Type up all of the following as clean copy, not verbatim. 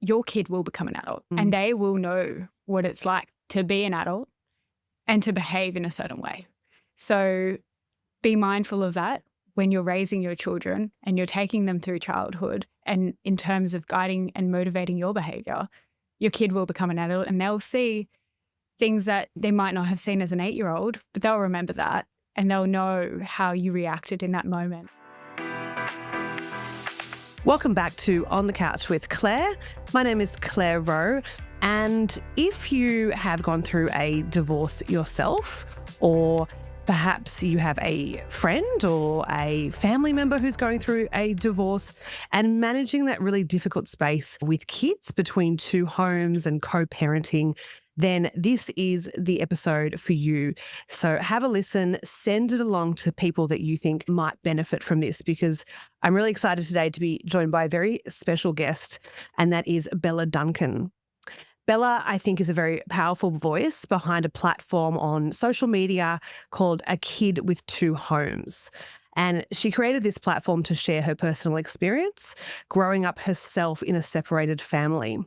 your kid will become an adult Mm. and they will know what it's like to be an adult and to behave in a certain way. So be mindful of that when you're raising your children and you're taking them through childhood, and in terms of guiding and motivating your behavior, your kid will become an adult and they'll see things that they might not have seen as an 8-year-old, but they'll remember that and they'll know how you reacted in that moment. Welcome back to On the Couch with Claire. My name is Claire Rowe, and if you have gone through a divorce yourself, or perhaps you have a friend or a family member who's going through a divorce and managing that really difficult space with kids between two homes and co-parenting, then this is the episode for you. So have a listen, send it along to people that you think might benefit from this, because I'm really excited today to be joined by a very special guest, and that is Bella Duncan. Bella, I think, is a very powerful voice behind a platform on social media called A Kid with Two Homes. And she created this platform to share her personal experience growing up herself in a separated family.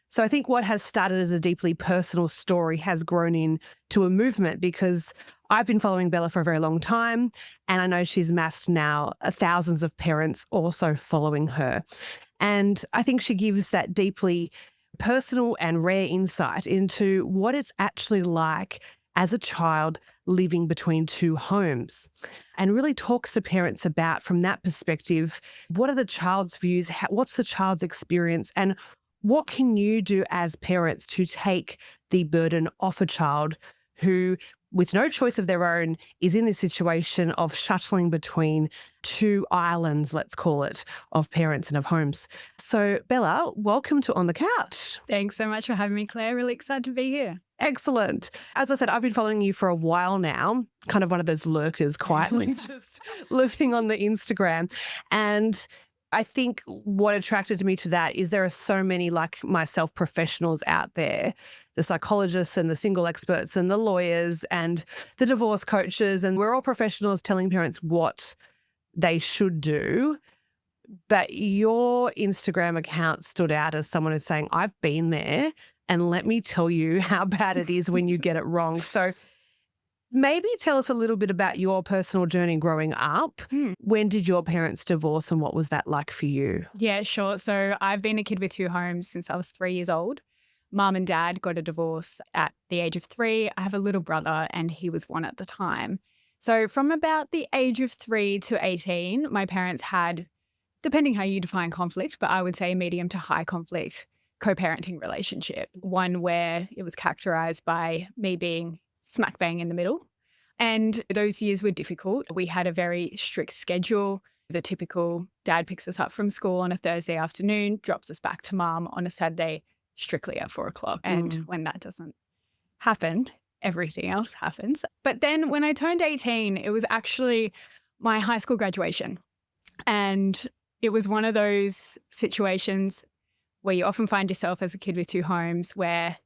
So I think what has started as a deeply personal story has grown into a movement, because I've been following Bella for a very long time, and I know she's massed now thousands of parents also following her. And I think she gives that deeply personal and rare insight into what it's actually like as a child living between two homes, and really talks to parents about, from that perspective, what are the child's views, what's the child's experience, and what can you do as parents to take the burden off a child who, with no choice of their own, is in this situation of shuttling between two islands, let's call it, of parents and of homes. So, Bella, welcome to On the Couch. Thanks so much for having me, Claire. Really excited to be here. Excellent. As I said, I've been following you for a while now, kind of one of those lurkers quietly, just looking on the Instagram. And I think what attracted me to that is there are so many like myself professionals out there, the psychologists and the single experts and the lawyers and the divorce coaches, and we're all professionals telling parents what they should do. But your Instagram account stood out as someone who's saying, I've been there, and let me tell you how bad it is when you get it wrong. So maybe tell us a little bit about your personal journey growing up. When did your parents divorce and what was that like for you? Yeah, sure. So I've been a kid with two homes since I was 3 years old. Mum and dad got a divorce at the age of 3. I have a little brother and he was 1 at the time. So from about the age of 3 to 18, my parents had, depending how you define conflict, but I would say a medium to high conflict co-parenting relationship. One where it was characterized by me being smack bang in the middle. And those years were difficult. We had a very strict schedule. The typical dad picks us up from school on a Thursday afternoon, drops us back to mum on a Saturday, strictly at 4 o'clock. And when that doesn't happen, everything else happens. But then when I turned 18, it was actually my high school graduation. And it was one of those situations where you often find yourself as a kid with two homes where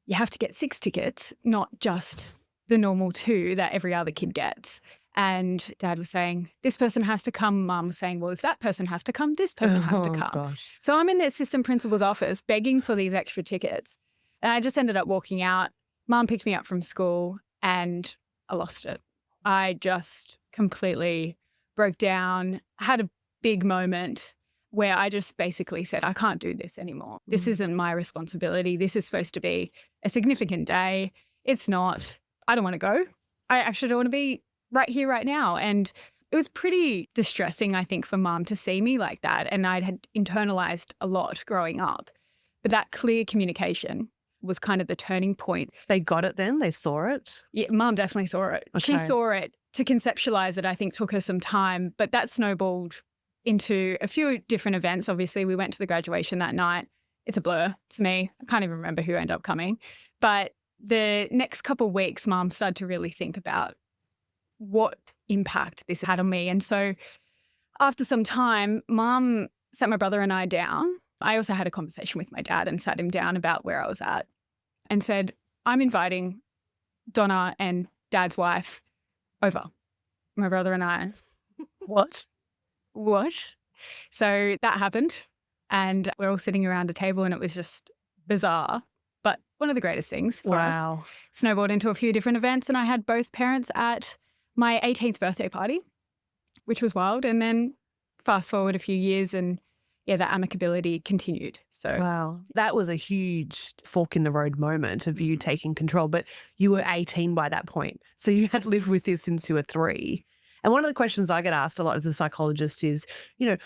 you have to get 6 tickets, not just the normal 2 that every other kid gets. And dad was saying, this person has to come. Mum was saying, well, if that person has to come, this person has to come. Gosh. So I'm in the assistant principal's office begging for these extra tickets. And I just ended up walking out. Mum picked me up from school and I lost it. I just completely broke down, had a big moment where I just basically said, I can't do this anymore. This isn't my responsibility. This is supposed to be a significant day. It's not. I don't want to go. I actually don't want to be right here, right now. And it was pretty distressing, I think, for mum to see me like that. And I had internalized a lot growing up. But that clear communication was kind of the turning point. They got it then? They saw it? Yeah, mum definitely saw it. Okay. She saw it. To conceptualize it, I think, took her some time. But that snowballed into a few different events. Obviously, we went to the graduation that night. It's a blur to me. I can't even remember who ended up coming. But the next couple of weeks, mum started to really think about what impact this had on me. And so after some time, mum sat my brother and I down. I also had a conversation with my dad and sat him down about where I was at and said, I'm inviting Donna and dad's wife over. My brother and I. What? What? So that happened. And we're all sitting around a table and it was just bizarre. But one of the greatest things for us. Wow. Snowballed into a few different events and I had both parents at my 18th birthday party, which was wild. And then fast forward a few years and yeah, that amicability continued. So Wow. That was a huge fork in the road moment of you taking control, but you were 18 by that point. So you had lived with this since you were 3. And one of the questions I get asked a lot as a psychologist is,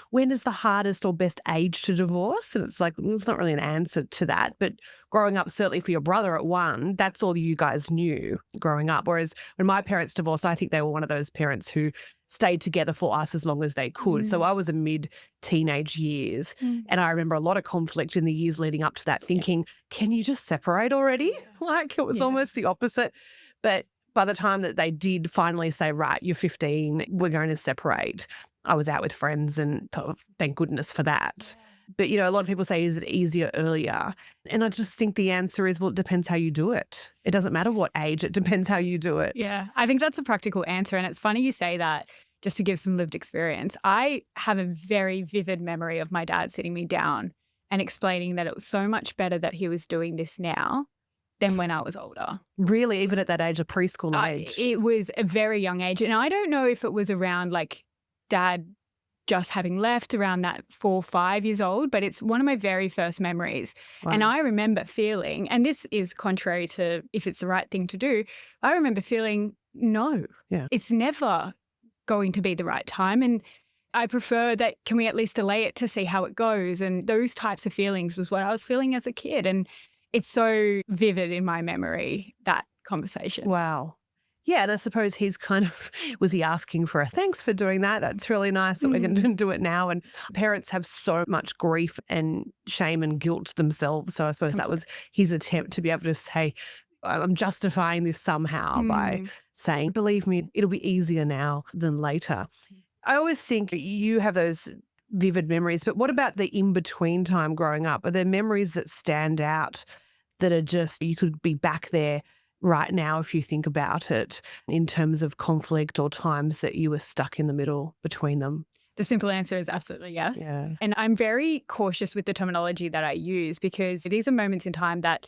when is the hardest or best age to divorce? And it's like, it's not really an answer to that. But growing up, certainly for your brother at 1, that's all you guys knew growing up. Whereas when my parents divorced, I think they were one of those parents who stayed together for us as long as they could. So I was in mid-teenage years and I remember a lot of conflict in the years leading up to that thinking, can you just separate already? Like it was almost the opposite. But by the time that they did finally say, right, you're 15, we're going to separate, I was out with friends and thought, thank goodness for that. But, a lot of people say, is it easier earlier? And I just think the answer is, well, it depends how you do it. It doesn't matter what age, it depends how you do it. Yeah, I think that's a practical answer. And it's funny you say that just to give some lived experience. I have a very vivid memory of my dad sitting me down and explaining that it was so much better that he was doing this now than when I was older. Really, even at that age of preschool age? It was a very young age. And I don't know if it was around like dad just having left around that 4 or 5 years old, but it's one of my very first memories. Wow. And I remember feeling, and this is contrary to if it's the right thing to do, I remember feeling, no, it's never going to be the right time. And I prefer that, can we at least delay it to see how it goes? And those types of feelings was what I was feeling as a kid. And it's so vivid in my memory, that conversation. Wow. Yeah, and I suppose he's was he asking for a thanks for doing that? That's really nice that we're going to do it now. And parents have so much grief and shame and guilt themselves. So I suppose that was his attempt to be able to say, I'm justifying this somehow by saying, believe me, it'll be easier now than later. I always think you have those vivid memories, but what about the in-between time growing up? Are there memories that stand out that are just, you could be back there right now if you think about it in terms of conflict or times that you were stuck in the middle between them? The simple answer is absolutely yes. Yeah. And I'm very cautious with the terminology that I use because these are moments in time that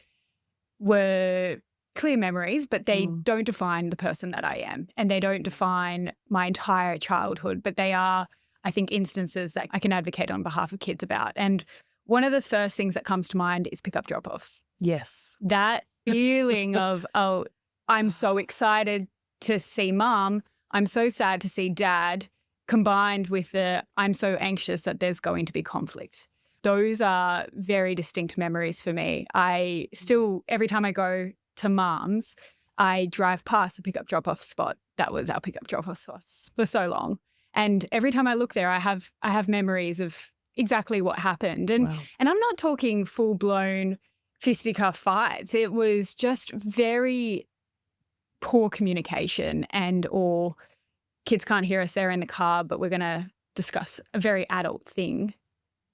were clear memories, but they don't define the person that I am and they don't define my entire childhood, but they are, I think, instances that I can advocate on behalf of kids about. And one of the first things that comes to mind is pick-up drop-offs. Yes. That feeling of, oh, I'm so excited to see mom, I'm so sad to see dad, combined with the I'm so anxious that there's going to be conflict. Those are very distinct memories for me. I still, every time I go to mom's, I drive past the pickup drop-off spot. That was our pickup drop-off spot for so long. And every time I look there, I have memories of exactly what happened. And and I'm not talking full-blown fisticuff fights. It was just very poor communication or kids can't hear us, they're in the car, but we're going to discuss a very adult thing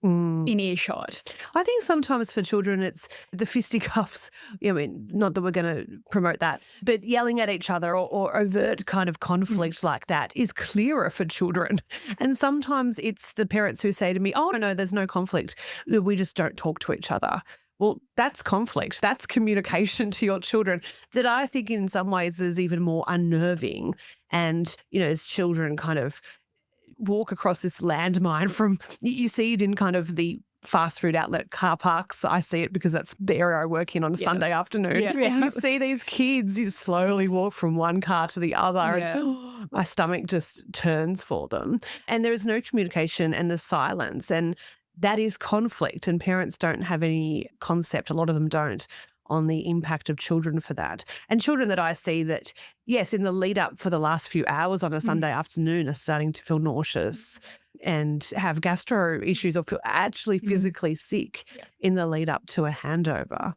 in earshot. I think sometimes for children it's the fisticuffs, not that we're going to promote that, but yelling at each other or overt kind of conflict like that is clearer for children. And sometimes it's the parents who say to me, oh, no, there's no conflict. We just don't talk to each other. Well, that's conflict. That's communication to your children that I think in some ways is even more unnerving. And, as children kind of walk across this landmine from, you see it in kind of the fast food outlet car parks. I see it because that's the area I work in on a Sunday afternoon. And you see these kids, you slowly walk from one car to the other and my stomach just turns for them. And there is no communication and there's silence. And that is conflict, and parents don't have any concept, a lot of them don't, on the impact of children for that. And children that I see that, yes, in the lead up for the last few hours on a Sunday afternoon are starting to feel nauseous and have gastro issues or feel actually physically sick in the lead up to a handover.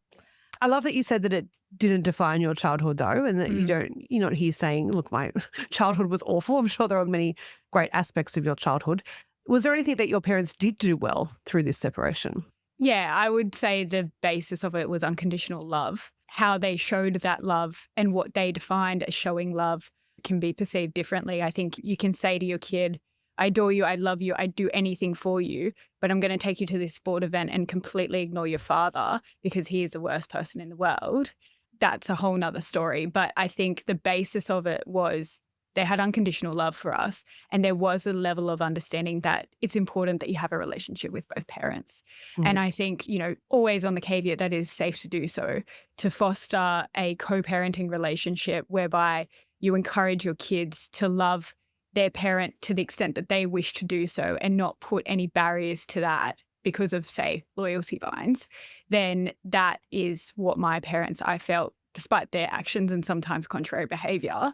I love that you said that it didn't define your childhood though, and that you're not here saying, look, my childhood was awful. I'm sure there are many great aspects of your childhood. Was there anything that your parents did do well through this separation? Yeah, I would say the basis of it was unconditional love. How they showed that love and what they defined as showing love can be perceived differently. I think you can say to your kid, I adore you, I love you, I'd do anything for you, but I'm going to take you to this sport event and completely ignore your father because he is the worst person in the world. That's a whole nother story. But I think the basis of it was they had unconditional love for us. And there was a level of understanding that it's important that you have a relationship with both parents. And I think, always on the caveat that it is safe to do so, to foster a co-parenting relationship whereby you encourage your kids to love their parent to the extent that they wish to do so and not put any barriers to that because of, say, loyalty binds, then that is what my parents, I felt, despite their actions and sometimes contrary behavior,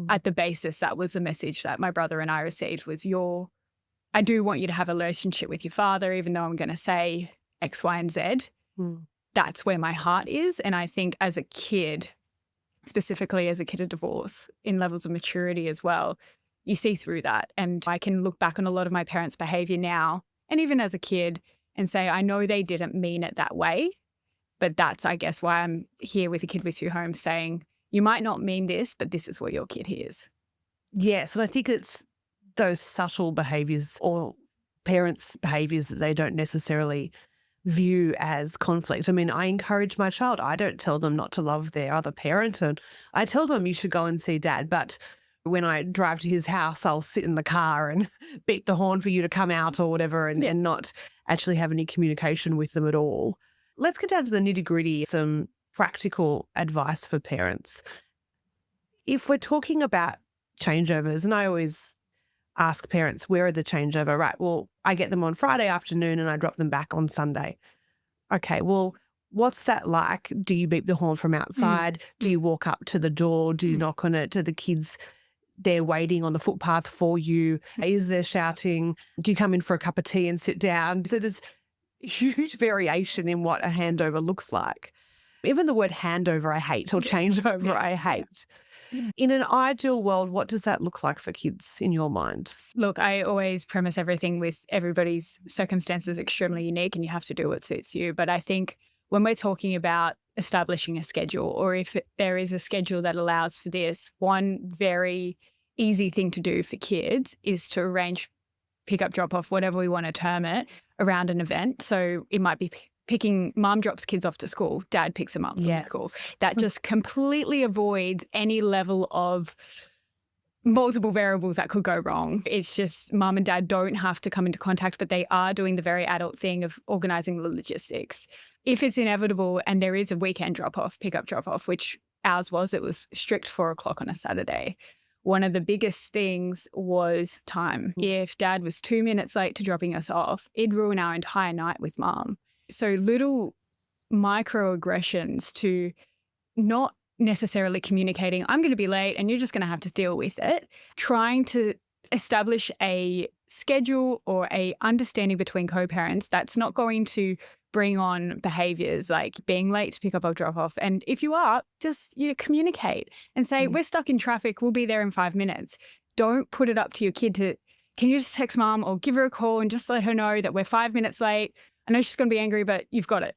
at the basis, that was the message that my brother and I received was I do want you to have a relationship with your father, even though I'm going to say X, Y, and Z. That's where my heart is. And I think as a kid, specifically as a kid of divorce, in levels of maturity as well, you see through that. And I can look back on a lot of my parents' behavior now, and even as a kid, and say, I know they didn't mean it that way, but that's, I guess, why I'm here with A Kid with Two Homes saying, you might not mean this, but this is what your kid hears. Yes, and I think it's those subtle behaviours or parents' behaviours that they don't necessarily view as conflict. I mean, I encourage my child. I don't tell them not to love their other parent, and I tell them you should go and see dad, but when I drive to his house, I'll sit in the car and beat the horn for you to come out or whatever and not actually have any communication with them at all. Let's get down to the nitty-gritty, some practical advice for parents. If we're talking about changeovers, and I always ask parents, where are the changeover? Right, well, I get them on Friday afternoon and I drop them back on Sunday. Okay, well, what's that like? Do you beep the horn from outside? Do you walk up to the door? Do you knock on it? Do the kids they're waiting on the footpath for you? Is there shouting? Do you come in for a cup of tea and sit down? So there's huge variation in what a handover looks like. Even the word handover I hate, or changeover I hate. In an ideal world, what does that look like for kids in your mind? Look, I always premise everything with everybody's circumstances extremely unique and you have to do what suits you. But I think when we're talking about establishing a schedule, or if there is a schedule that allows for this, one very easy thing to do for kids is to arrange pick up, drop off, whatever we want to term it, around an event. So it might be picking, mom drops kids off to school, dad picks them up from school. That just completely avoids any level of multiple variables that could go wrong. It's just mom and dad don't have to come into contact, but they are doing the very adult thing of organizing the logistics. If it's inevitable and there is a weekend drop-off, pick-up, drop-off, which ours was, it was strict 4 o'clock on a Saturday. One of the biggest things was time. If dad was 2 minutes late to dropping us off, it'd ruin our entire night with mom. So little microaggressions to not necessarily communicating, I'm going to be late and you're just going to have to deal with it. Trying to establish a schedule or a understanding between co-parents that's not going to bring on behaviors like being late to pick up or drop off. And if you are, just communicate and say, we're stuck in traffic, we'll be there in 5 minutes. Don't put it up to your kid to, can you just text mom or give her a call and just let her know that we're 5 minutes late? I know she's going to be angry, but you've got it.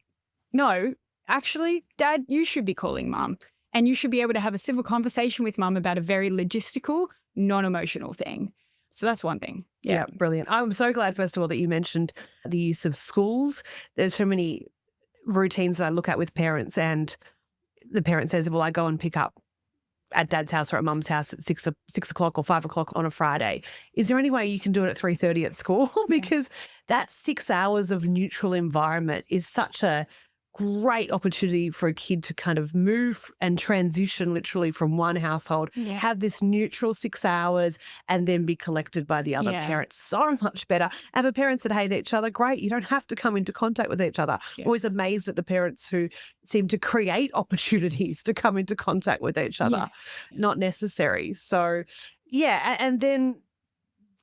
No, actually, dad, you should be calling mom. And you should be able to have a civil conversation with mum about a very logistical, non-emotional thing. So that's one thing. Yeah, brilliant. I'm so glad, first of all, that you mentioned the use of schools. There's so many routines that I look at with parents, and the parent says, well, I go and pick up at dad's house or at mum's house at 6 o'clock or 5 o'clock on a Friday. Is there any way you can do it at 3:30 at school? Because that 6 hours of neutral environment is such a great opportunity for a kid to kind of move and transition literally from one household, have this neutral 6 hours and then be collected by the other parent. So much better. And for parents that hate each other, great. You don't have to come into contact with each other. Always amazed at the parents who seem to create opportunities to come into contact with each other. Not necessary. So, and then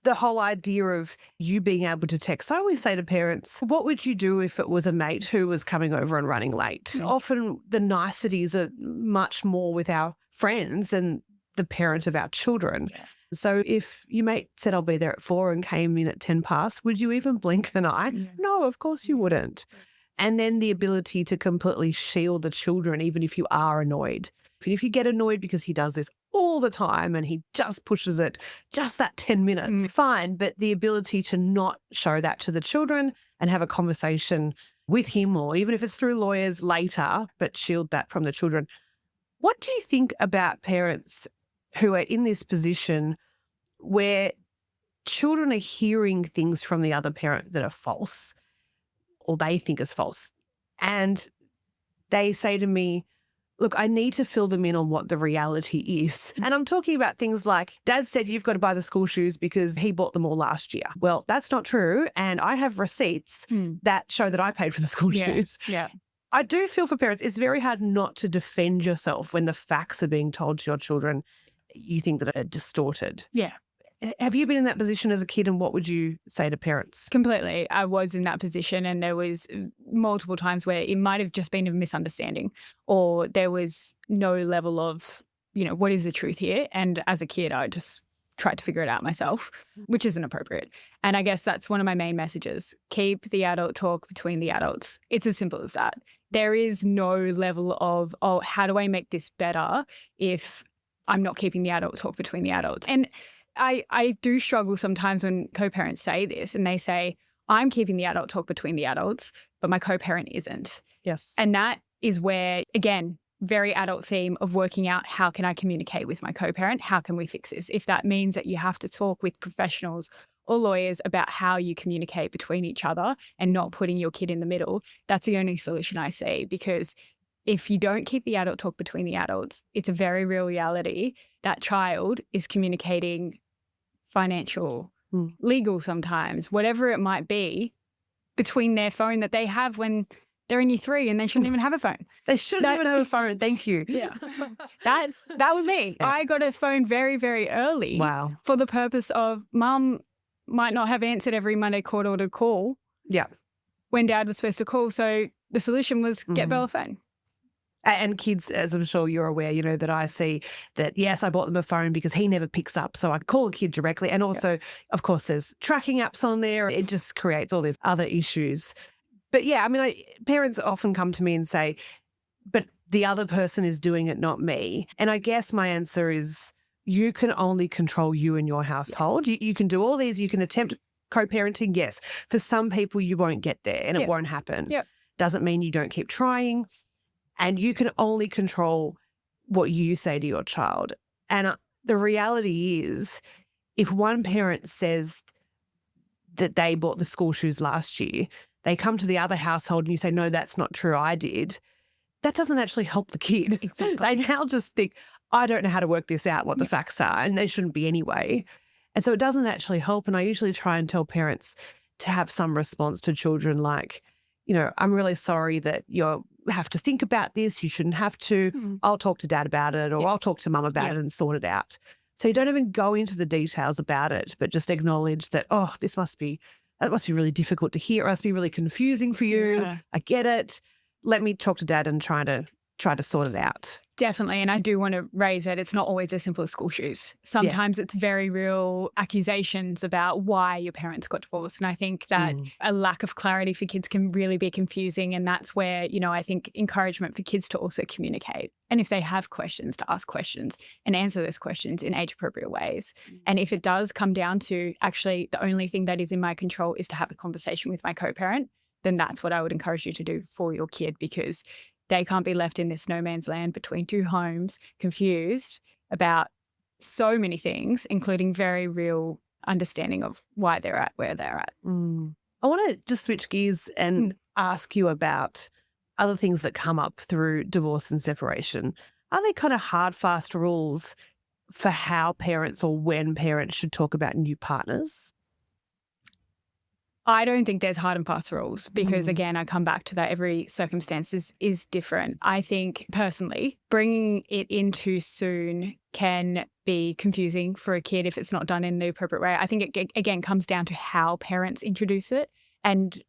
the whole idea of you being able to text. I always say to parents, what would you do if it was a mate who was coming over and running late? Often the niceties are much more with our friends than the parent of our children. So if your mate said, I'll be there at 4 and came in at 10 past, would you even blink an eye? No, of course you wouldn't. And then the ability to completely shield the children, even if you are annoyed. If And if you get annoyed because he does this all the time and he just pushes it just that 10 minutes, fine. But the ability to not show that to the children and have a conversation with him, or even if it's through lawyers later, but shield that from the children. What do you think about parents who are in this position where children are hearing things from the other parent that are false or they think is false? And they say to me, look, I need to fill them in on what the reality is. And I'm talking about things like, Dad said you've got to buy the school shoes because he bought them all last year. Well, that's not true. And I have receipts that show that I paid for the school shoes. Yeah. I do feel for parents, it's very hard not to defend yourself when the facts are being told to your children you think that are distorted. Yeah. Have you been in that position as a kid, and what would you say to parents? Completely. I was in that position, and there was multiple times where it might have just been a misunderstanding, or there was no level of, what is the truth here? And as a kid, I just tried to figure it out myself, which isn't appropriate. And I guess that's one of my main messages. Keep the adult talk between the adults. It's as simple as that. There is no level of, how do I make this better if I'm not keeping the adult talk between the adults? And I do struggle sometimes when co-parents say this and they say, I'm keeping the adult talk between the adults, but my co-parent isn't. Yes. And that is where, again, very adult theme of working out how can I communicate with my co-parent? How can we fix this? If that means that you have to talk with professionals or lawyers about how you communicate between each other and not putting your kid in the middle, that's the only solution I see. Because if you don't keep the adult talk between the adults, it's a very real reality. That child is communicating financial, legal sometimes, whatever it might be, between their phone that they have when they're in year 3 and they shouldn't even have a phone. They shouldn't even have a phone. Thank you. Yeah. That was me. Yeah. I got a phone very, very early. Wow. For the purpose of Mum might not have answered every Monday court ordered call. Yeah. When Dad was supposed to call. So the solution was get Bella a phone. And kids, as I'm sure you're aware, that I see that, yes, I bought them a phone because he never picks up. So I call a kid directly. And also, of course, there's tracking apps on there. It just creates all these other issues. But yeah, I mean, parents often come to me and say, but the other person is doing it, not me. And I guess my answer is you can only control you and your household. Yes. You can do all these. You can attempt co-parenting. Yes. For some people, you won't get there and it won't happen. Yep. Doesn't mean you don't keep trying. And you can only control what you say to your child. And the reality is, if one parent says that they bought the school shoes last year, they come to the other household and you say, no, that's not true, I did. That doesn't actually help the kid. Exactly. They now just think, I don't know how to work this out, what the facts are, and they shouldn't be anyway. And so it doesn't actually help. And I usually try and tell parents to have some response to children like, I'm really sorry that you have to think about this. You shouldn't have to. I'll talk to Dad about it, or I'll talk to Mum about it and sort it out. So you don't even go into the details about it, but just acknowledge that, that must be really difficult to hear. It must be really confusing for you. Yeah. I get it. Let me talk to Dad and try to sort it out. Definitely. And I do want to raise it. It's not always as simple as school shoes. Sometimes it's very real accusations about why your parents got divorced. And I think that a lack of clarity for kids can really be confusing. And that's where, I think encouragement for kids to also communicate. And if they have questions, to ask questions and answer those questions in age-appropriate ways. And if it does come down to actually the only thing that is in my control is to have a conversation with my co-parent, then that's what I would encourage you to do for your kid, because they can't be left in this no man's land between two homes, confused about so many things, including very real understanding of why they're at where they're at. I want to just switch gears and ask you about other things that come up through divorce and separation. Are there kind of hard, fast rules for how parents or when parents should talk about new partners? I don't think there's hard and fast rules because, again, I come back to that every circumstance is different. I think personally, bringing it in too soon can be confusing for a kid if it's not done in the appropriate way. I think it, again, comes down to how parents introduce it and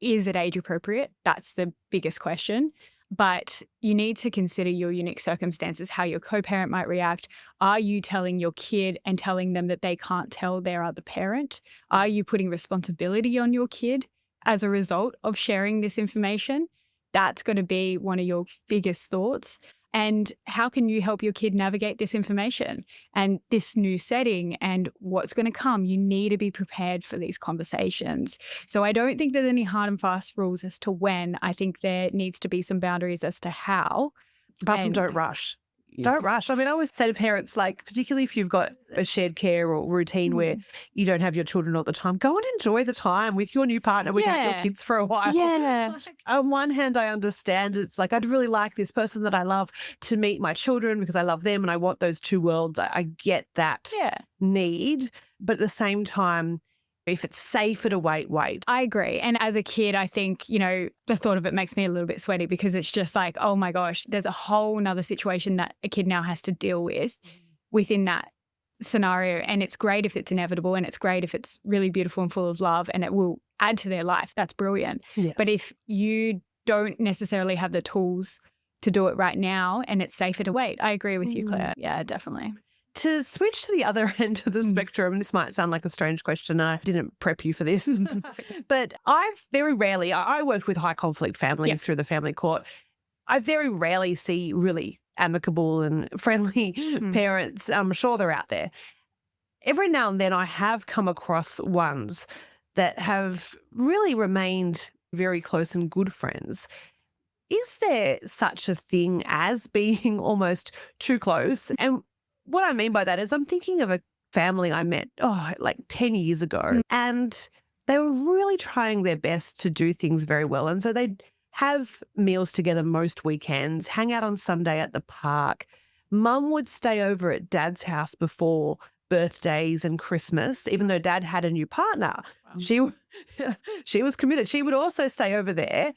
is it age appropriate? That's the biggest question. But you need to consider your unique circumstances, how your co-parent might react. Are you telling your kid and telling them that they can't tell their other parent? Are you putting responsibility on your kid as a result of sharing this information? That's going to be one of your biggest thoughts. And how can you help your kid navigate this information and this new setting and what's going to come? You need to be prepared for these conversations. So I don't think there's any hard and fast rules as to when. I think there needs to be some boundaries as to how. Apart from And don't rush. Don't rush. I mean, I always say to parents, like, particularly if you've got a shared care or routine where you don't have your children all the time, go and enjoy the time with your new partner without your Yeah. kids for a while. Yeah. Like, on one hand, I understand it's like, I'd really like this person that I love to meet my children because I love them and I want those two worlds. I get that Yeah. need. But at the same time, if it's safer to wait. I agree. And as a kid, I think, the thought of it makes me a little bit sweaty because it's just like, oh my gosh, there's a whole nother situation that a kid now has to deal with within that scenario. And it's great if it's inevitable and it's great if it's really beautiful and full of love and it will add to their life. That's brilliant. Yes. But if you don't necessarily have the tools to do it right now and it's safer to wait, I agree with you, Claire. Yeah, definitely. To switch to the other end of the spectrum, and this might sound like a strange question, I didn't prep you for this, but I've very rarely, I worked with high conflict families through the family court. I very rarely see really amicable and friendly parents. I'm sure they're out there. Every now and then I have come across ones that have really remained very close and good friends. Is there such a thing as being almost too close? And what I mean by that is I'm thinking of a family I met, like 10 years ago, and they were really trying their best to do things very well. And so they'd have meals together most weekends, hang out on Sunday at the park. Mum would stay over at Dad's house before birthdays and Christmas, even though Dad had a new partner. Wow. She was committed. She would also stay over there.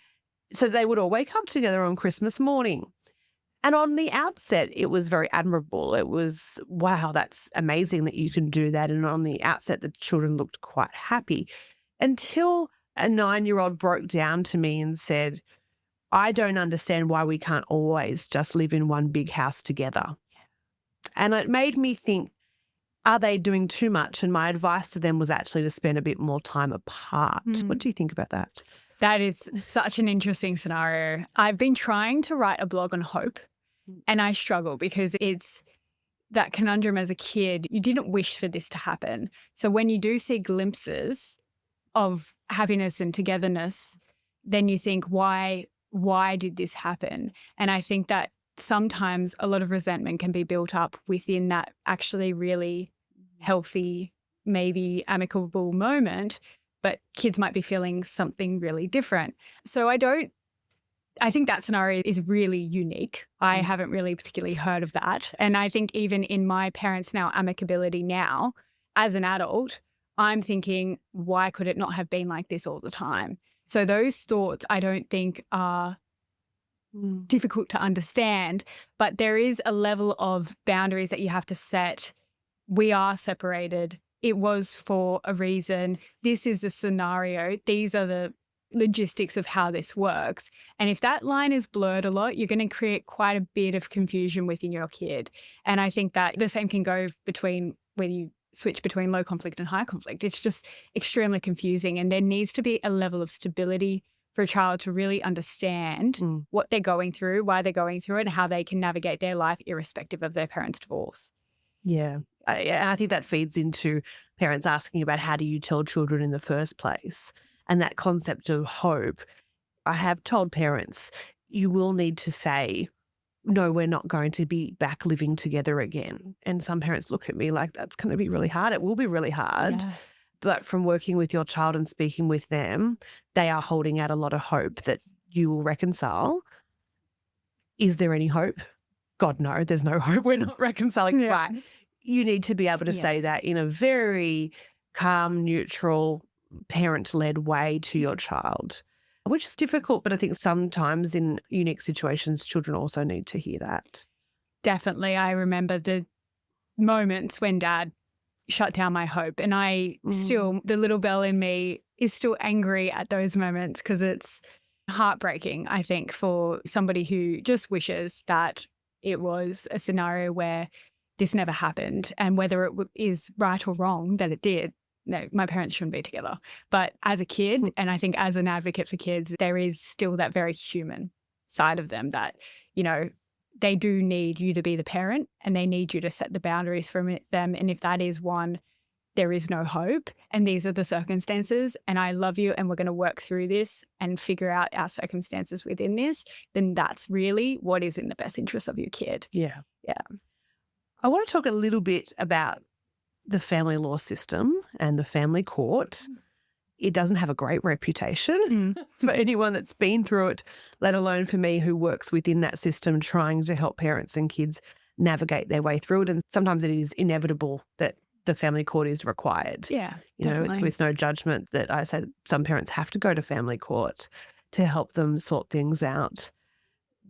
So they would all wake up together on Christmas morning. And on the outset, it was very admirable. It was, wow, that's amazing that you can do that. And on the outset, the children looked quite happy until a 9-year-old broke down to me and said, I don't understand why we can't always just live in one big house together. And it made me think, are they doing too much? And my advice to them was actually to spend a bit more time apart. What do you think about that? That is such an interesting scenario. I've been trying to write a blog on hope. And I struggle because it's that conundrum as a kid. You didn't wish for this to happen. So when you do see glimpses of happiness and togetherness, then you think, why did this happen? And I think that sometimes a lot of resentment can be built up within that actually really healthy, maybe amicable moment, but kids might be feeling something really different. So I think that scenario is really unique. I haven't really particularly heard of that. And I think even in my parents' now amicability now, as an adult, I'm thinking, why could it not have been like this all the time? So those thoughts I don't think are difficult to understand, but there is a level of boundaries that you have to set. We are separated. It was for a reason. This is the scenario. These are the logistics of how this works. And if that line is blurred a lot, you're going to create quite a bit of confusion within your kid. And I think that the same can go between when you switch between low conflict and high conflict. It's just extremely confusing. And there needs to be a level of stability for a child to really understand what they're going through, why they're going through it, and how they can navigate their life irrespective of their parents' divorce. Yeah. I think that feeds into parents asking about how do you tell children in the first place? And that concept of hope. I have told parents, you will need to say, no, we're not going to be back living together again. And some parents look at me like, that's going to be really hard. It will be really hard. Yeah. But from working with your child and speaking with them, they are holding out a lot of hope that you will reconcile. Is there any hope? God, no, there's no hope. We're not reconciling. Yeah. Right. You need to be able to say that in a very calm, neutral, parent-led way to your child, which is difficult, but I think sometimes in unique situations, children also need to hear that. Definitely. I remember the moments when Dad shut down my hope, and I still, the little Belle in me is still angry at those moments because it's heartbreaking, I think, for somebody who just wishes that it was a scenario where this never happened, and whether it is right or wrong that it did. No, my parents shouldn't be together. But as a kid, and I think as an advocate for kids, there is still that very human side of them that, they do need you to be the parent and they need you to set the boundaries for them. And if that is one, there is no hope and these are the circumstances and I love you and we're going to work through this and figure out our circumstances within this, then that's really what is in the best interest of your kid. Yeah. Yeah. I want to talk a little bit about the family law system and the family court. It doesn't have a great reputation for anyone that's been through it, let alone for me who works within that system trying to help parents and kids navigate their way through it. And sometimes it is inevitable that the family court is required. Yeah, You know, it's definitely. with no judgment that I say some parents have to go to family court to help them sort things out.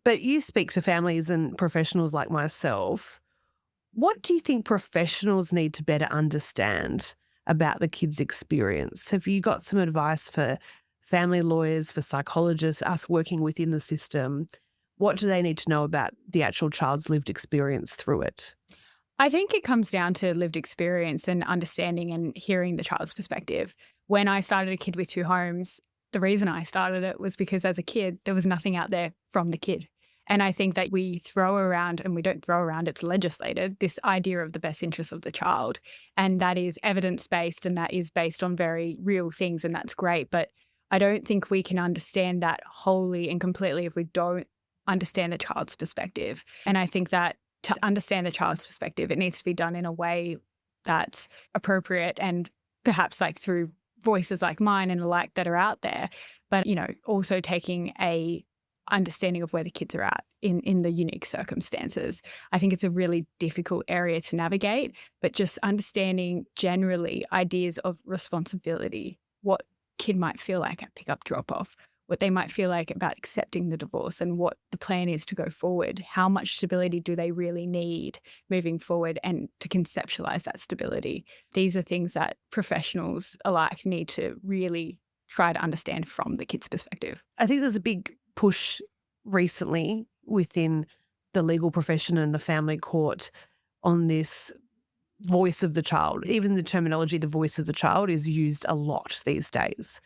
But you speak to families and professionals like myself. What do you think professionals need to better understand about the kid's experience? Have you got some advice for family lawyers, for psychologists, us working within the system? What do they need to know about the actual child's lived experience through it? I think it comes down to lived experience and understanding and hearing the child's perspective. When I started A Kid with Two Homes, the reason I started it was because as a kid, there was nothing out there from the kid. And I think that we throw around, and we don't throw around, it's legislated, this idea of the best interest of the child. And that is evidence-based and that is based on very real things, and that's great. But I don't think we can understand that wholly and completely if we don't understand the child's perspective. And I think that to understand the child's perspective, it needs to be done in a way that's appropriate and perhaps like through voices like mine and the like that are out there, but, you know, also taking a understanding of where the kids are at in the unique circumstances. I think it's a really difficult area to navigate, but just understanding generally ideas of responsibility, what kid might feel like at pick-up drop-off, what they might feel like about accepting the divorce and what the plan is to go forward. How much stability do they really need moving forward and to conceptualize that stability? These are things that professionals alike need to really try to understand from the kid's perspective. I think there's a big push recently within the legal profession and the family court on this voice of the child. Even the terminology, the voice of the child, is used a lot these days.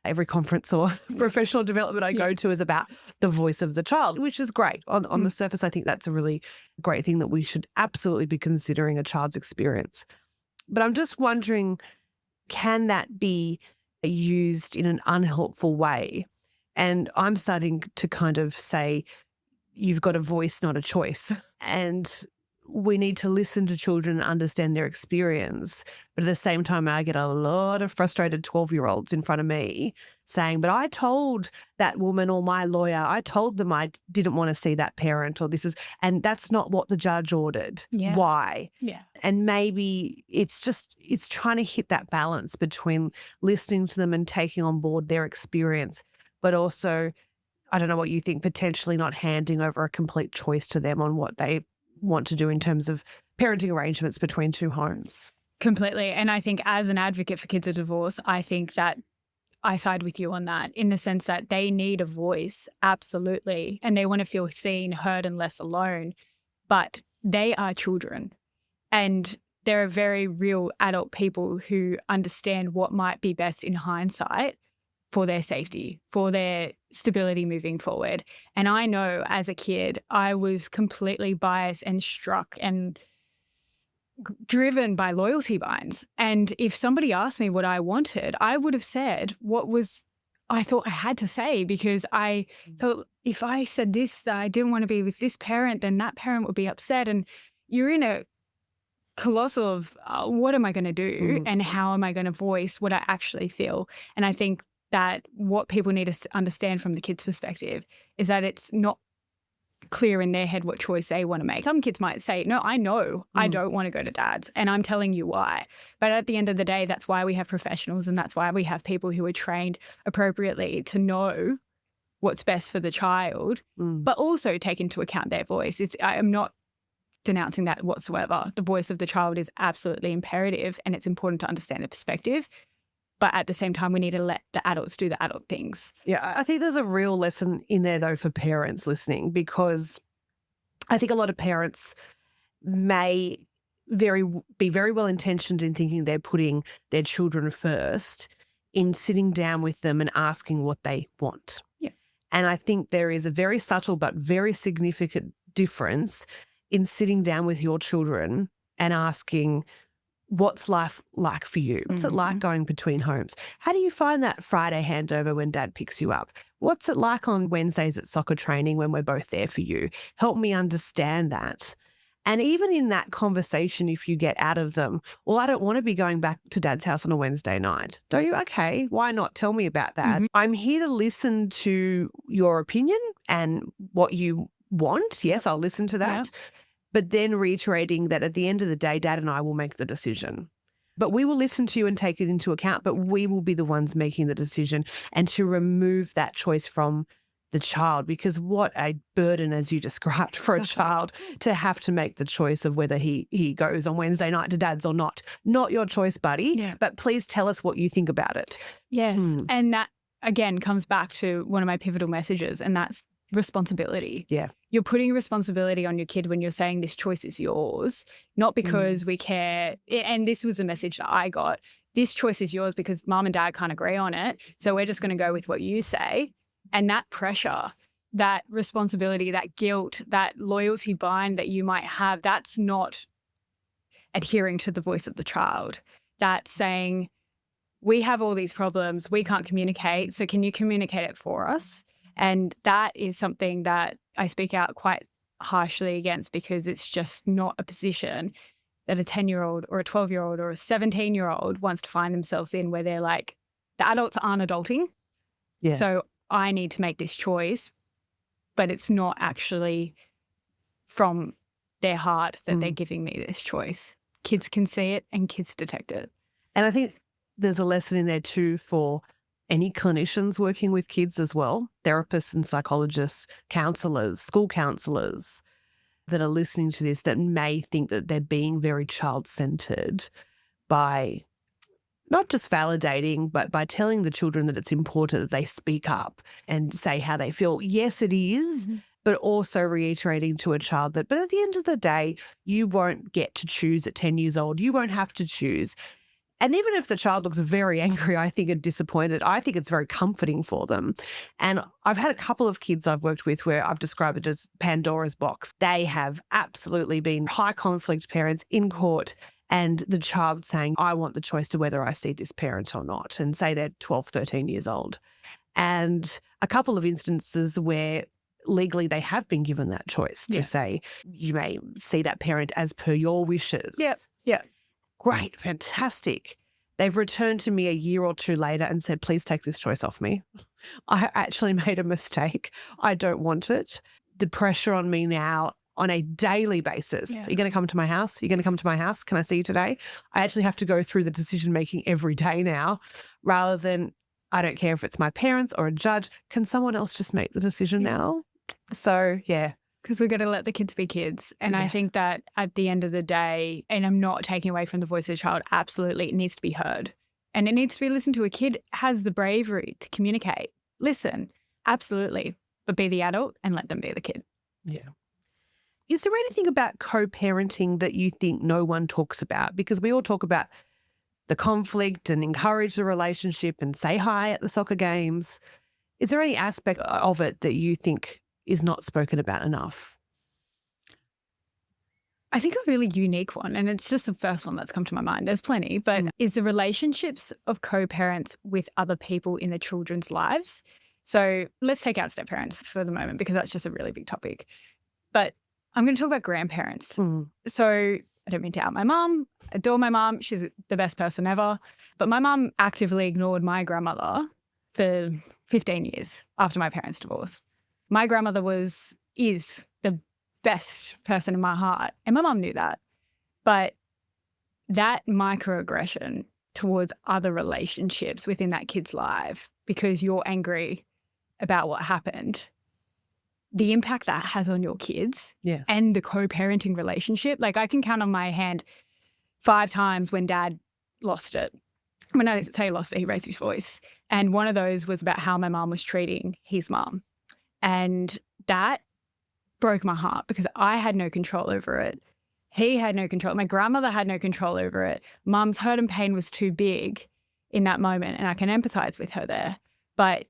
Every conference or professional development I go to is about the voice of the child, which is great. On the surface, I think that's a really great thing that we should absolutely be considering a child's experience. But I'm just wondering, can that be used in an unhelpful way? And I'm starting to kind of say, you've got a voice, not a choice. And we need to listen to children and understand their experience. But at the same time, I get a lot of frustrated 12-year-olds in front of me saying, but I told that woman or my lawyer, I told them I didn't want to see that parent or this is, and that's not what the judge ordered. Yeah. Why? Yeah. And maybe it's trying to hit that balance between listening to them and taking on board their experience, but also, I don't know what you think, potentially not handing over a complete choice to them on what they want to do in terms of parenting arrangements between two homes. Completely. And I think as an advocate for kids of divorce, I think that I side with you on that in the sense that they need a voice, absolutely. And they want to feel seen, heard, and less alone. But they are children. And there are very real adult people who understand what might be best in hindsight for their safety, for their stability moving forward. And I know as a kid, I was completely biased and struck and driven by loyalty binds. And if somebody asked me what I wanted, I would have said what was I thought I had to say, because I thought if I said this, that I didn't want to be with this parent, then that parent would be upset. And you're in a colossal of what am I going to do and how am I going to voice what I actually feel? And I think that what people need to understand from the kid's perspective is that it's not clear in their head what choice they want to make. Some kids might say, no, I know I don't want to go to dad's and I'm telling you why. But at the end of the day, that's why we have professionals and that's why we have people who are trained appropriately to know what's best for the child, but also take into account their voice. I am not denouncing that whatsoever. The voice of the child is absolutely imperative and it's important to understand the perspective. But at the same time, we need to let the adults do the adult things. Yeah, I think there's a real lesson in there, though, for parents listening, because I think a lot of parents may be very well-intentioned in thinking they're putting their children first in sitting down with them and asking what they want. Yeah. And I think there is a very subtle but very significant difference in sitting down with your children and asking, what's life like for you? What's it like going between homes? How do you find that Friday handover when dad picks you up? What's it like on Wednesdays at soccer training when we're both there for you? Help me understand that. And even in that conversation, if you get out of them, well, I don't want to be going back to dad's house on a Wednesday night. Don't you? Okay, why not? Tell me about that. I'm here to listen to your opinion and what you want. Yes, I'll listen to that. Yeah. But then reiterating that at the end of the day, dad and I will make the decision. But we will listen to you and take it into account, but we will be the ones making the decision, and to remove that choice from the child, because what a burden, as you described, for a child to have to make the choice of whether he goes on Wednesday night to dad's or not. Not your choice, buddy, but please tell us what you think about it. Yes. And that, again, comes back to one of my pivotal messages, and that's responsibility. Yeah. You're putting responsibility on your kid when you're saying this choice is yours, not because we care. And this was a message that I got. This choice is yours because mom and dad can't agree on it. So we're just going to go with what you say. And that pressure, that responsibility, that guilt, that loyalty bind that you might have, that's not adhering to the voice of the child. That's saying, we have all these problems, we can't communicate, so can you communicate it for us? And that is something that I speak out quite harshly against, because it's just not a position that a 10-year-old or a 12-year-old or a 17-year-old wants to find themselves in, where they're like, the adults aren't adulting. Yeah. So I need to make this choice, but it's not actually from their heart that they're giving me this choice. Kids can see it and kids detect it. And I think there's a lesson in there too for any clinicians working with kids as well, therapists and psychologists, counsellors, school counsellors that are listening to this that may think that they're being very child-centred by not just validating, but by telling the children that it's important that they speak up and say how they feel. Yes, it is, but also reiterating to a child that, but at the end of the day, you won't get to choose at 10 years old. You won't have to choose. And even if the child looks very angry, I think, and disappointed, I think it's very comforting for them. And I've had a couple of kids I've worked with where I've described it as Pandora's box. They have absolutely been high conflict parents in court, and the child saying, I want the choice to whether I see this parent or not, and say they're 12, 13 years old. And a couple of instances where legally they have been given that choice to say, you may see that parent as per your wishes. Yeah. Great, fantastic. They've returned to me a year or two later and said, please take this choice off me. I actually made a mistake. I don't want it. The pressure on me now on a daily basis. Are you going to come to my house? Are you going to come to my house? Can I see you today? I actually have to go through the decision-making every day now, rather than, I don't care if it's my parents or a judge. Can someone else just make the decision now? So, because we've got to let the kids be kids. And I think that at the end of the day, and I'm not taking away from the voice of the child, absolutely, it needs to be heard. And it needs to be listened to. A kid has the bravery to communicate. Listen, absolutely. But be the adult and let them be the kid. Yeah. Is there anything about co-parenting that you think no one talks about? Because we all talk about the conflict and encourage the relationship and say hi at the soccer games. Is there any aspect of it that you think is not spoken about enough? I think a really unique one, and it's just the first one that's come to my mind, there's plenty, but is the relationships of co-parents with other people in the children's lives. So let's take out step-parents for the moment, because that's just a really big topic. But I'm going to talk about grandparents. So I don't mean to out my mum. I adore my mum. She's the best person ever. But my mum actively ignored my grandmother for 15 years after my parents' divorce. My grandmother is the best person in my heart. And my mum knew that. But that microaggression towards other relationships within that kid's life, because you're angry about what happened, the impact that has on your kids and the co-parenting relationship. Like, I can count on my hand 5 times when dad lost it. When I say lost it, he raised his voice. And one of those was about how my mom was treating his mom. And that broke my heart, because I had no control over it. He had no control. My grandmother had no control over it. Mum's hurt and pain was too big in that moment, and I can empathize with her there. But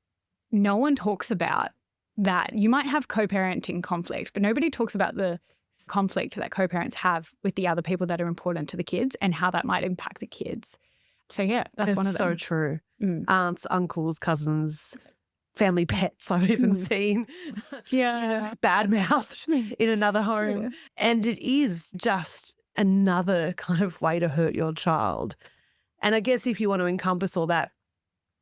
no one talks about that you might have co-parenting conflict, but nobody talks about the conflict that co-parents have with the other people that are important to the kids and how that might impact the kids. So yeah, that's one of It's them. so true. Mm. Aunts, uncles, cousins, family pets I've even seen, Yeah. bad-mouthed in another home. Yeah. And it is just another kind of way to hurt your child. And I guess if you want to encompass all that,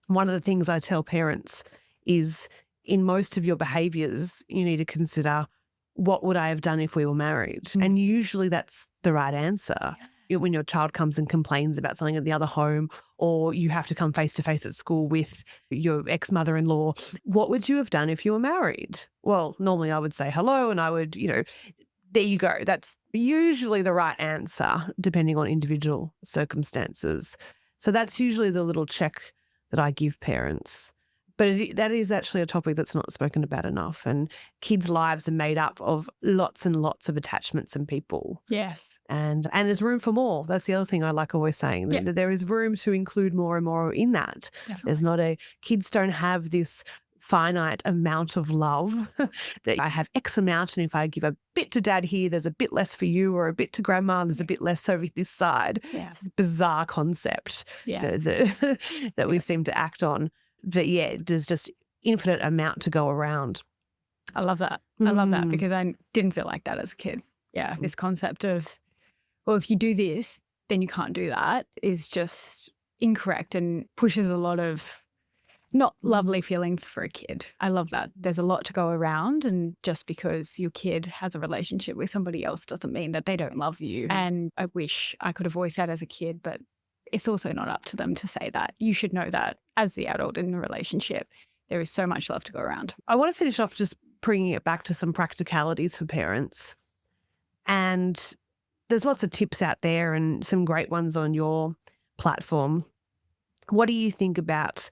one of the things I tell parents is in most of your behaviours, you need to consider, what would I have done if we were married? And usually that's the right answer. When your child comes and complains about something at the other home, or you have to come face to face at school with your ex-mother-in-law, what would you have done if you were married? Well, normally I would say hello, and I would, there you go. That's usually the right answer, depending on individual circumstances. So that's usually the little check that I give parents. But that is actually a topic that's not spoken about enough. And kids' lives are made up of lots and lots of attachments and people. Yes. And there's room for more. That's the other thing I like always saying. Yeah. There is room to include more and more in that. Definitely. There's not kids don't have this finite amount of love that I have X amount, and if I give a bit to dad here, there's a bit less for you, or a bit to grandma, there's a bit less over this side. Yeah. It's this bizarre concept Yeah. that we seem to act on. But yeah, there's just infinite amount to go around. I love that. I love that because I didn't feel like that as a kid. Yeah. This concept of, well, if you do this, then you can't do that is just incorrect and pushes a lot of not lovely feelings for a kid. I love that. There's a lot to go around, and just because your kid has a relationship with somebody else doesn't mean that they don't love you. And I wish I could have voiced that as a kid, but it's also not up to them to say that. You should know that as the adult in the relationship, there is so much love to go around. I want to finish off just bringing it back to some practicalities for parents. And there's lots of tips out there and some great ones on your platform. What do you think about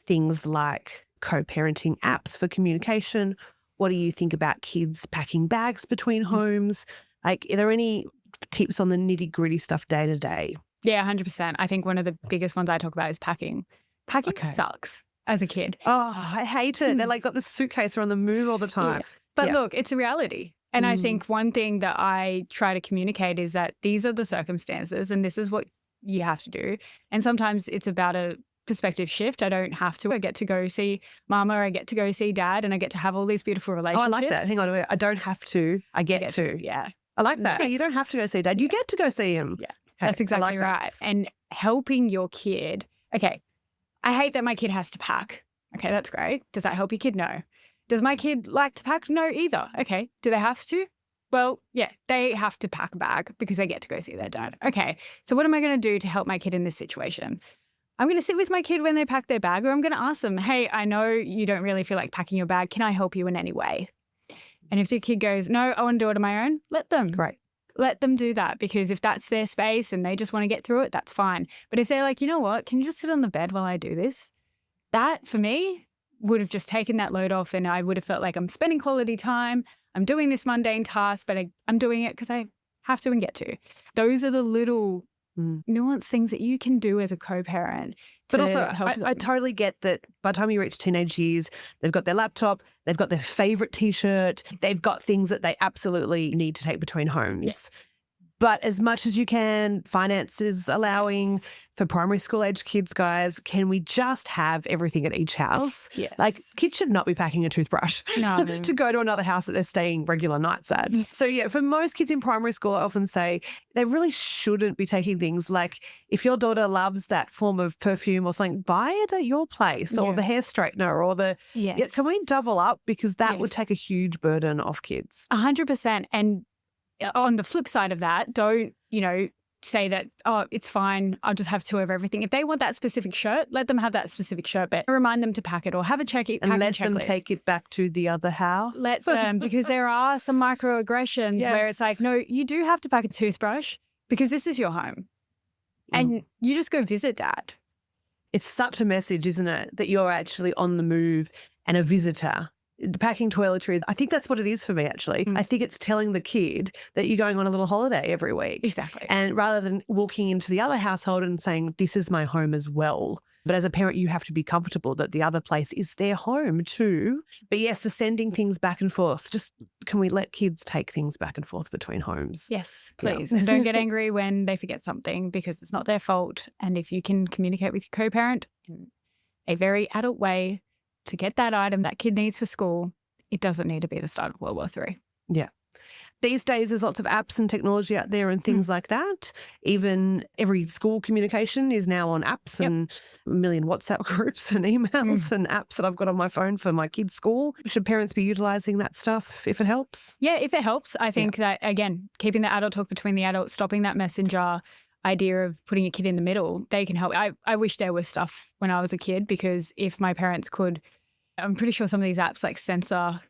things like co-parenting apps for communication? What do you think about kids packing bags between homes? Like, are there any tips on the nitty-gritty stuff day to day? Yeah, 100%. I think one of the biggest ones I talk about is packing. Packing sucks as a kid. Oh, I hate it. They're like got this suitcase, are on the move all the time. Yeah. But look, it's a reality. And I think one thing that I try to communicate is that these are the circumstances and this is what you have to do. And sometimes it's about a perspective shift. I don't have to. I get to go see mama, or I get to go see dad, and I get to have all these beautiful relationships. Oh, I like that. Hang on a minute. I don't have to. I get to. Yeah. I like that. Yeah, you don't have to go see dad. You get to go see him. Yeah. Okay, That's exactly right. And helping your kid. Okay. I hate that my kid has to pack. Okay, that's great. Does that help your kid? No. Does my kid like to pack? No, either. Okay. Do they have to? Well, yeah, they have to pack a bag because they get to go see their dad. Okay. So what am I going to do to help my kid in this situation? I'm going to sit with my kid when they pack their bag, or I'm going to ask them, hey, I know you don't really feel like packing your bag. Can I help you in any way? And if the kid goes, no, I want to do it on my own, let them. Great. Let them do that, because if that's their space and they just want to get through it, that's fine. But if they're like, you know what, can you just sit on the bed while I do this? That, for me, would have just taken that load off, and I would have felt like I'm spending quality time. I'm doing this mundane task, but I'm doing it because I have to and get to. Those are the little nuanced things that you can do as a co-parent. But also, I totally get that by the time you reach teenage years, they've got their laptop, they've got their favourite T-shirt, they've got things that they absolutely need to take between homes. Yes. But as much as you can, finances allowing for primary school age kids, guys, can we just have everything at each house? Yes. Like, kids should not be packing a toothbrush to go to another house that they're staying regular nights at. So yeah, for most kids in primary school, I often say they really shouldn't be taking things like, if your daughter loves that form of perfume or something, buy it at your place, or the hair straightener, or the, can we double up? Because that would take a huge burden off kids. 100%. And on the flip side of that, don't, say that, oh, it's fine, I'll just have two of everything. If they want that specific shirt, let them have that specific shirt, but remind them to pack it, or have a checklist. And let them take it back to the other house. Let them, because there are some microaggressions where it's like, no, you do have to pack a toothbrush because this is your home. And you just go visit dad. It's such a message, isn't it, that you're actually on the move and a visitor. Packing toiletries, I think that's what it is for me, actually. I think it's telling the kid that you're going on a little holiday every week. Exactly. And rather than walking into the other household and saying, this is my home as well. But as a parent, you have to be comfortable that the other place is their home too. But yes, the sending things back and forth, just can we let kids take things back and forth between homes? Yes, Yeah. please. And don't get angry when they forget something because it's not their fault. And if you can communicate with your co-parent in a very adult way to get that item that kid needs for school, it doesn't need to be the start of World War III. Yeah. These days, there's lots of apps and technology out there and things like that. Even every school communication is now on apps and a million WhatsApp groups and emails and apps that I've got on my phone for my kids' school. Should parents be utilising that stuff if it helps? Yeah, if it helps. I think that, again, keeping the adult talk between the adults, stopping that messenger idea of putting a kid in the middle, they can help. I wish there was stuff when I was a kid because if my parents could, I'm pretty sure some of these apps like censor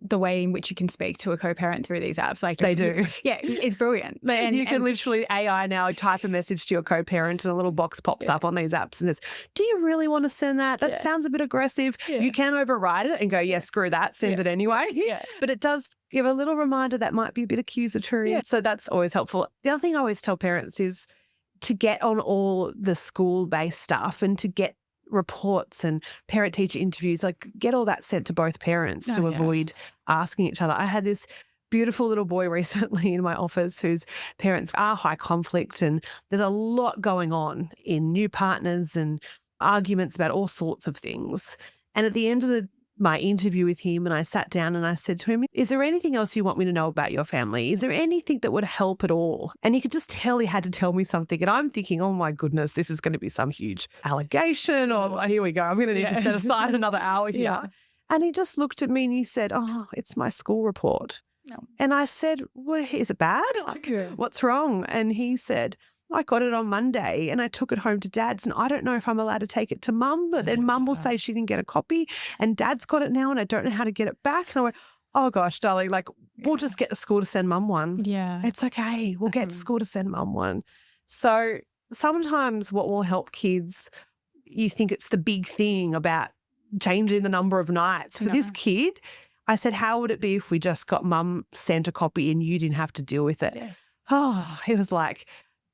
the way in which you can speak to a co-parent through these apps. Like They do. Yeah, it's brilliant. And you can literally AI now type a message to your co-parent and a little box pops up on these apps and says, do you really want to send that? That sounds a bit aggressive. You can override it and go, yeah, screw that, send it anyway. But it does give a little reminder that might be a bit accusatory. So that's always helpful. The other thing I always tell parents is to get on all the school-based stuff and to get reports and parent-teacher interviews, like get all that sent to both parents to avoid asking each other. I had this beautiful little boy recently in my office whose parents are high conflict and there's a lot going on in new partners and arguments about all sorts of things. And at the end of my interview with him, and I sat down and I said to him, is there anything else you want me to know about your family? Is there anything that would help at all? And he could just tell he had to tell me something. And I'm thinking, oh my goodness, this is going to be some huge allegation or here we go. I'm going to need to set aside another hour here. And he just looked at me and he said, oh, it's my school report. No. And I said, well, is it bad? Like, what's wrong? And he said, I got it on Monday and I took it home to Dad's and I don't know if I'm allowed to take it to Mum, but then Mum will say she didn't get a copy and Dad's got it now and I don't know how to get it back. And I went, oh gosh, darling, like we'll just get the school to send Mum one. Yeah. It's okay. We'll get the school to send Mum one. So sometimes what will help kids, you think it's the big thing about changing the number of nights. For this kid, I said, how would it be if we just got Mum sent a copy and you didn't have to deal with it? Yes. Oh, he was like,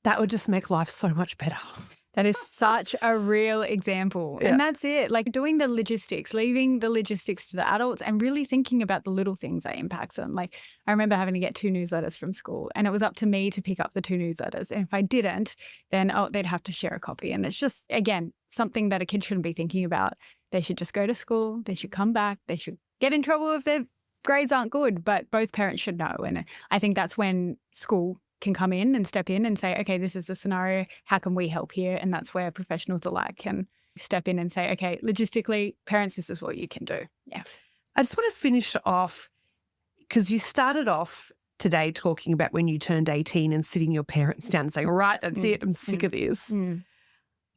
that would just make life so much better. That is such a real example. And that's it. Like doing the logistics, leaving the logistics to the adults and really thinking about the little things that impacts them. Like I remember having to get 2 newsletters from school and it was up to me to pick up the 2 newsletters. And if I didn't, then they'd have to share a copy. And it's just, again, something that a kid shouldn't be thinking about. They should just go to school. They should come back. They should get in trouble if their grades aren't good, but both parents should know. And I think that's when school can come in and step in and say, okay, this is the scenario. How can we help here? And that's where professionals alike can step in and say, okay, logistically, parents, this is what you can do. Yeah. I just want to finish off because you started off today talking about when you turned 18 and sitting your parents down and saying, all right, that's it. I'm sick of this.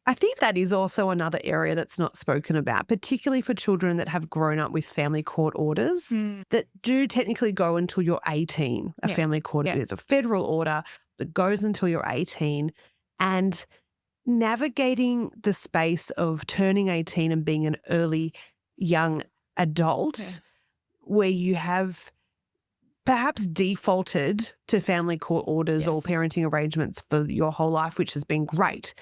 I think that is also another area that's not spoken about, particularly for children that have grown up with family court orders that do technically go until you're 18. A family court order is a federal order that goes until you're 18. And navigating the space of turning 18 and being an early young adult where you have perhaps defaulted to family court orders or parenting arrangements for your whole life, which has been great.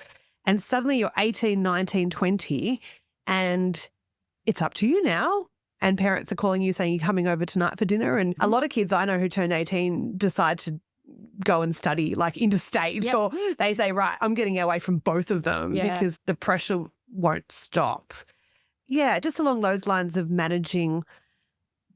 And suddenly you're 18, 19, 20 and it's up to you now. And parents are calling you saying you're coming over tonight for dinner. And a lot of kids I know who turn 18 decide to go and study like interstate or they say, right, I'm getting away from both of them because the pressure won't stop. Yeah, just along those lines of managing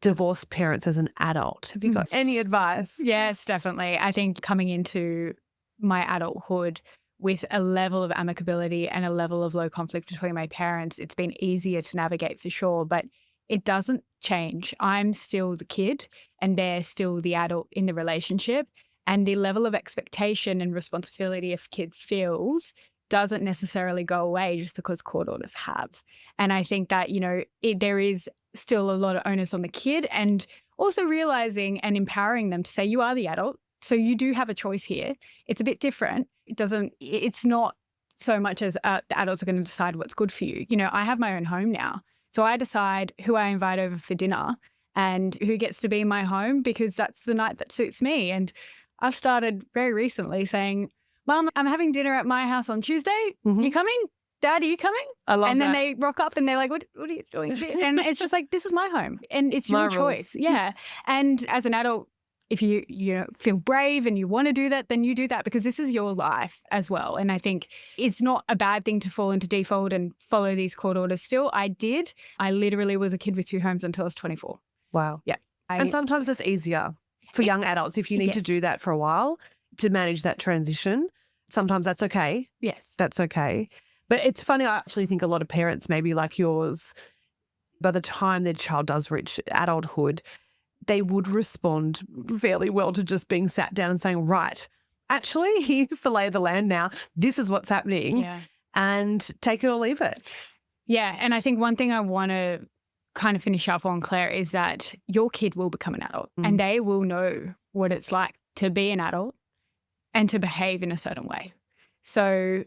divorced parents as an adult. Have you got any advice? Yes, definitely. I think coming into my adulthood with a level of amicability and a level of low conflict between my parents, it's been easier to navigate for sure, but it doesn't change. I'm still the kid and they're still the adult in the relationship, and the level of expectation and responsibility a kid feels doesn't necessarily go away just because court orders have. And I think that, you know, there is still a lot of onus on the kid, and also realizing and empowering them to say, you are the adult, so you do have a choice here. It's a bit different. It's not so much as the adults are going to decide what's good for you. You know, I have my own home now. So I decide who I invite over for dinner and who gets to be in my home because that's the night that suits me. And I've started very recently saying, Mum, I'm having dinner at my house on Tuesday. You coming? Dad, are you coming? I love And then that. they rock up and they're like, what are you doing? And it's just like, this is my home and it's My your rules. choice. Yeah. And as an adult, if you feel brave and you want to do that, then you do that because this is your life as well. And I think it's not a bad thing to fall into default and follow these court orders still. I did. I literally was a kid with 2 homes until I was 24. Wow. Yeah. And sometimes it's easier for young adults if you need to Yes. do that for a while to manage that transition. Sometimes that's okay. Yes. That's okay. But it's funny, I actually think a lot of parents, maybe like yours, by the time their child does reach adulthood, they would respond fairly well to just being sat down and saying, right, actually, here's the lay of the land now. This is what's happening. Yeah. And take it or leave it. Yeah. And I think one thing I want to kind of finish up on, Claire, is that your kid will become an adult and they will know what it's like to be an adult and to behave in a certain way. So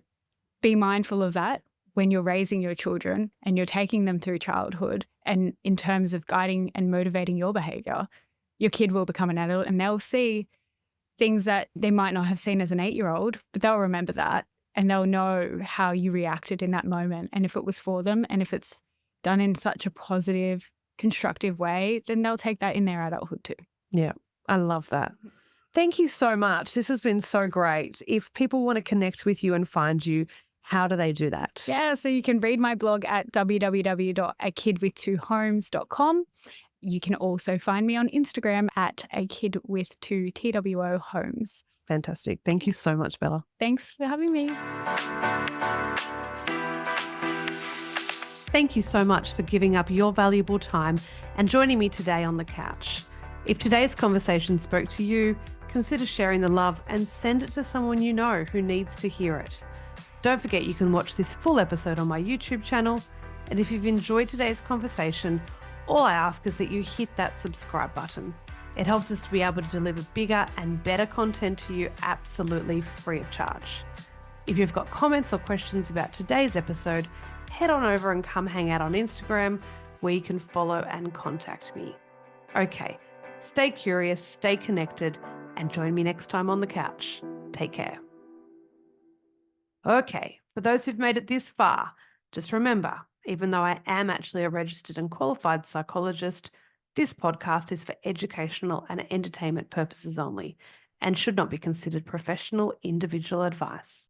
be mindful of that when you're raising your children and you're taking them through childhood, and in terms of guiding and motivating your behavior, your kid will become an adult and they'll see things that they might not have seen as an 8-year-old, but they'll remember that and they'll know how you reacted in that moment. And if it was for them and if it's done in such a positive, constructive way, then they'll take that in their adulthood too. Yeah, I love that. Thank you so much. This has been so great. If people want to connect with you and find you, how do they do that? Yeah, so you can read my blog at www.akidwith2homes.com. You can also find me on Instagram at akidwith2TWO Fantastic. Thank you so much, Bella. Thanks for having me. Thank you so much for giving up your valuable time and joining me today on the couch. If today's conversation spoke to you, consider sharing the love and send it to someone you know who needs to hear it. Don't forget you can watch this full episode on my YouTube channel. And if you've enjoyed today's conversation, all I ask is that you hit that subscribe button. It helps us to be able to deliver bigger and better content to you absolutely free of charge. If you've got comments or questions about today's episode, head on over and come hang out on Instagram where you can follow and contact me. Okay, stay curious, stay connected, and join me next time on the couch. Take care. Okay, for those who've made it this far, just remember, even though I am actually a registered and qualified psychologist, this podcast is for educational and entertainment purposes only and should not be considered professional individual advice.